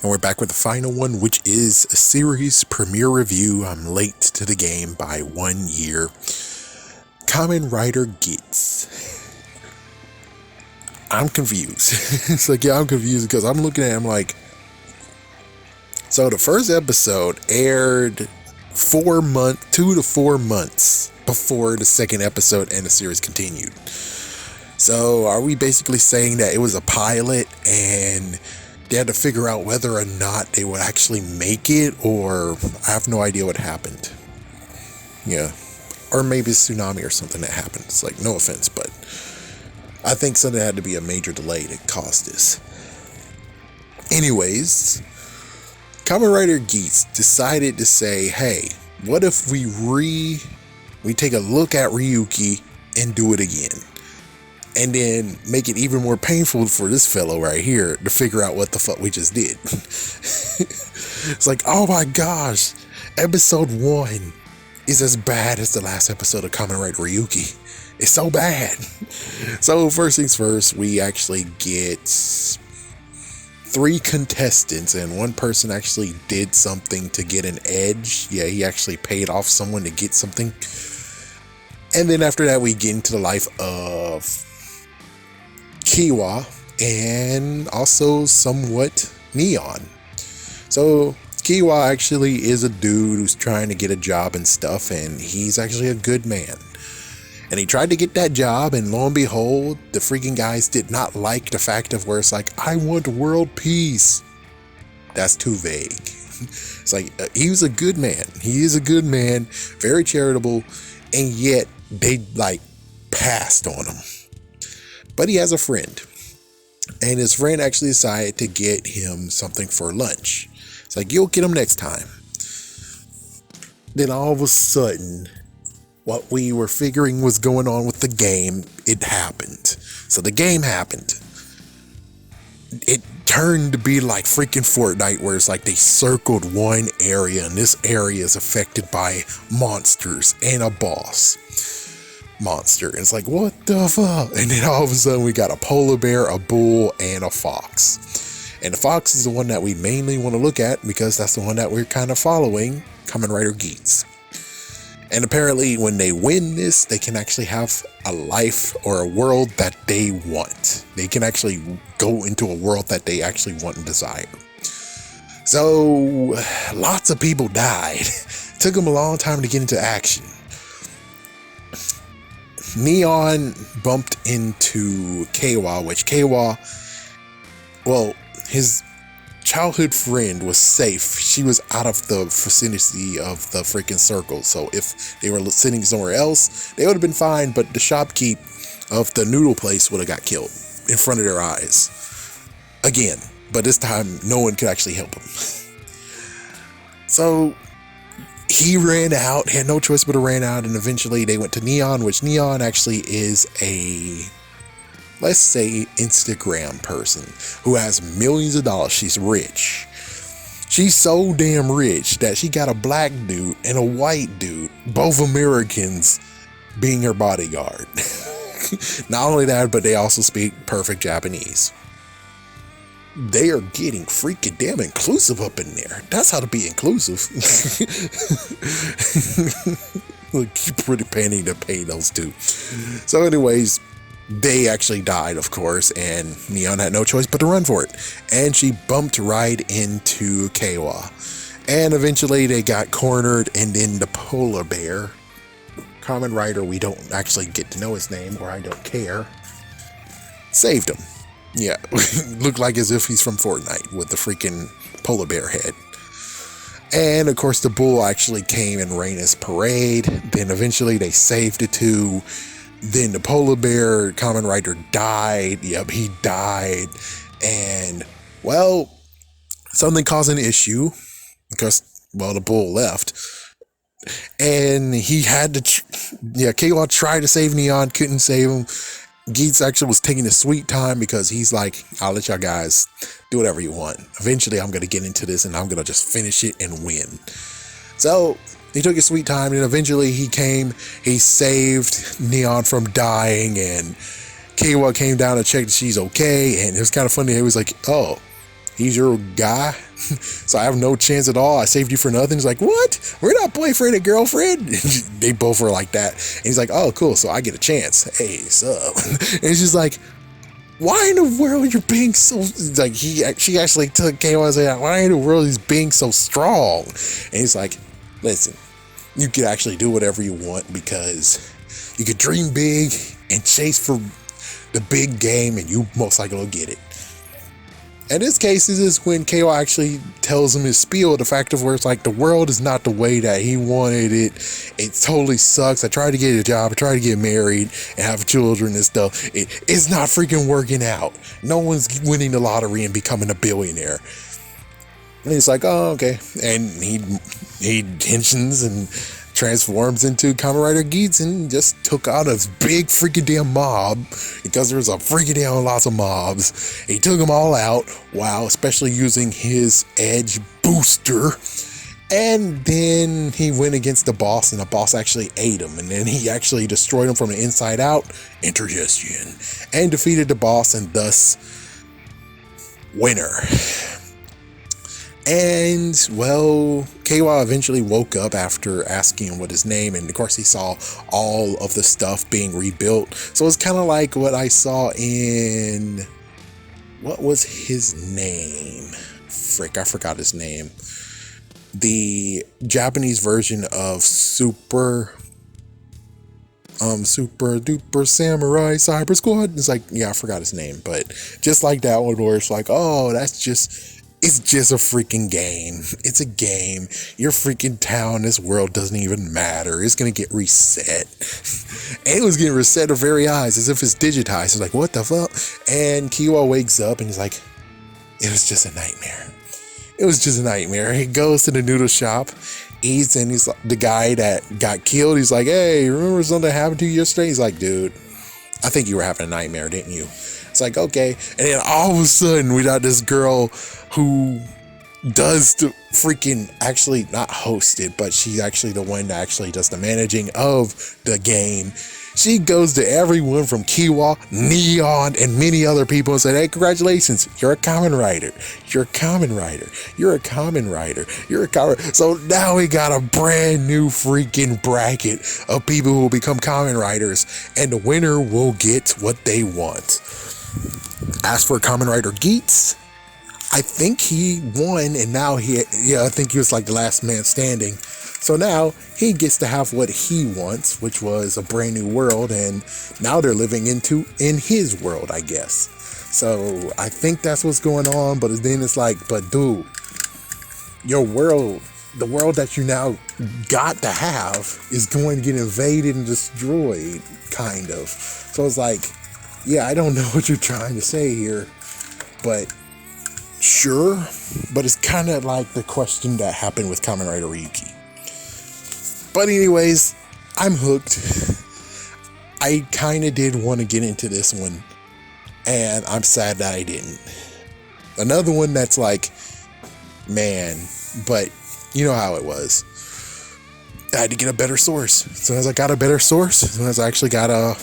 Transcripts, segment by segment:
And we're back with the final one, which is a series premiere review. I'm late to the game by 1 year. Kamen Rider Geats. I'm confused. It's like, yeah, I'm confused because I'm looking at it, I'm like, so the first episode aired 2 to 4 months before the second episode and the series continued. So are we basically saying that it was a pilot and they had to figure out whether or not they would actually make it, or I have no idea what happened. Yeah. Or maybe it's tsunami or something that happened. It's like, no offense, but I think something had to be a major delay that caused this. Anyways, Kamen Rider Geats decided to say, hey, what if we take a look at Ryuki and do it again? And then make it even more painful for this fellow right here to figure out what the fuck we just did. It's like, oh my gosh, episode 1 is as bad as the last episode of Kamen Rider Ryuki. It's so bad. So first things first, we actually get 3 contestants, and one person actually did something to get an edge. Yeah, he actually paid off someone to get something. And then after that, we get into the life of Kiwa and also somewhat Neon. So Kiwa actually is a dude who's trying to get a job and stuff, and he's actually a good man. And he tried to get that job, and lo and behold, the freaking guys did not like the fact of where it's like, I want world peace. That's too vague. It's like, he was a good man. He is a good man, very charitable, and yet they like passed on him. But he has a friend, and his friend actually decided to get him something for lunch. It's like, you'll get him next time. Then all of a sudden, what we were figuring was going on with the game, it happened. So the game happened. It turned to be like freaking Fortnite, where it's like they circled one area, and this area is affected by monsters and a boss monster. And it's like, what the fuck? And then all of a sudden we got a polar bear, a bull, and a fox. And the fox is the one that we mainly want to look at because that's the one that we're kind of following, Kamen Rider Geats. And apparently when they win this, they can actually have a life or a world that they want. They can actually go into a world that they actually want and desire. So lots of people died. Took them a long time to get into action. Neon bumped into Kawa, which Kawa, well, his childhood friend was safe. She was out of the vicinity of the freaking circle. So if they were sitting somewhere else, they would have been fine. But the shopkeep of the noodle place would have got killed in front of their eyes again. But this time, no one could actually help him. So he ran out, had no choice but to ran out, and eventually they went to Neon, which Neon actually is a, let's say, Instagram person who has millions of dollars. She's rich. She's so damn rich that she got a black dude and a white dude, both Americans, being her bodyguard. Not only that, but they also speak perfect Japanese. They are getting freaking damn inclusive up in there. That's how to be inclusive. Keep pretty penny to pay those two. So anyways, they actually died, of course, and Neon had no choice but to run for it. And she bumped right into Kawa. And eventually they got cornered, and then the polar bear, Kamen Rider, we don't actually get to know his name, or I don't care, saved him. Yeah, looked like as if he's from Fortnite with the freaking polar bear head. And of course the bull actually came and ran his parade. Then eventually they saved the two. Then the polar bear, Kamen Rider, died. Yep, he died. And, well, something caused an issue because, well, the bull left. And he had to, Kawa tried to save Neon, couldn't save him. Geats actually was taking his sweet time because he's like, I'll let y'all guys do whatever you want. Eventually, I'm going to get into this and I'm going to just finish it and win. So he took his sweet time, and eventually he saved Neon from dying, and Kawa came down to check that she's okay. And it was kind of funny. He was like, oh, He's your guy. So I have no chance at all. I saved you for nothing. He's like, what? We're not boyfriend and girlfriend. They both were like that. And he's like, oh, cool. So I get a chance. Hey, sup? And it's just like, why in the world you're being so, like, she actually took KO and said, why in the world he's being so strong? And he's like, listen, you could actually do whatever you want because you could dream big and chase for the big game and you most likely will get it. In this case, this is when KO actually tells him his spiel, the fact of where it's like, the world is not the way that he wanted it. It totally sucks. I tried to get a job. I tried to get married and have children and stuff. It's not freaking working out. No one's winning the lottery and becoming a billionaire. And he's like, oh, okay. And he henshins and transforms into Kamen Rider Geats and just took out a big freaking damn mob because there's a freaking damn lots of mobs. He took them all out, wow, especially using his edge booster. And then he went against the boss and the boss actually ate him. And then he actually destroyed him from the inside out, indigestion, and defeated the boss and thus winner. And, well, KY eventually woke up after asking him what his name, and of course he saw all of the stuff being rebuilt. So it's kind of like what I saw in, what was his name? Frick, I forgot his name. The Japanese version of Super Duper Samurai Cyber Squad. It's like, yeah, I forgot his name, but just like that one where it's like, oh, it's just a freaking game. It's a game. Your freaking town, this world doesn't even matter. It's going to get reset. And it was getting reset to very eyes as if it's digitized. It's like, what the fuck? And Kiwa wakes up and he's like, it was just a nightmare. It was just a nightmare. He goes to the noodle shop, eats, and he's like, the guy that got killed, he's like, hey, remember something happened to you yesterday? He's like, dude, I think you were having a nightmare, didn't you? It's like, okay. And then all of a sudden, we got this girl who does the freaking, actually not host it, but she's actually the one that actually does the managing of the game. She goes to everyone from Kiwa, Neon, and many other people and said, hey, congratulations, you're a Kamen Rider. You're a Kamen Rider. You're a Kamen Rider. You're a Kamen Rider. So now we got a brand new freaking bracket of people who will become Kamen Riders, and the winner will get what they want. As for Kamen Rider Geats, I think he won, and now I think he was like the last man standing. So now he gets to have what he wants, which was a brand new world, and now they're living in his world, I guess. So I think that's what's going on, but then it's like, but dude, your world, the world that you now got to have is going to get invaded and destroyed, kind of. So it's like, yeah, I don't know what you're trying to say here, but sure. But it's kind of like the question that happened with Kamen Rider Ryuki. But anyways, I'm hooked. I kind of did want to get into this one, and I'm sad that I didn't. Another one that's like, man, but you know how it was. I had to get a better source. As soon as I got a better source, as soon as I actually got a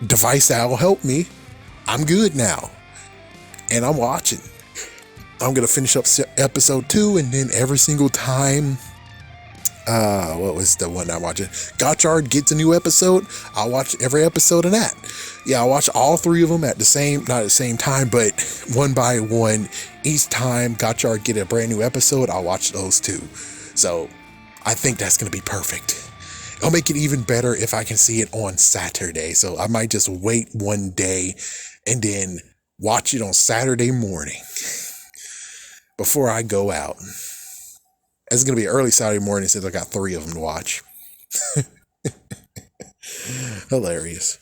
device that will help me, I'm good now. And I'm watching. I'm going to finish up episode 2, and then every single time, what was the one I'm watching? Gotchard gets a new episode, I'll watch every episode of that. Yeah, I'll watch all 3 of them not at the same time, but one by one. Each time Gotchard get a brand new episode, I'll watch those 2. So I think that's going to be perfect. It'll make it even better if I can see it on Saturday. So I might just wait one day and then watch it on Saturday morning before I go out. It's going to be early Saturday morning since I got 3 of them to watch. Hilarious.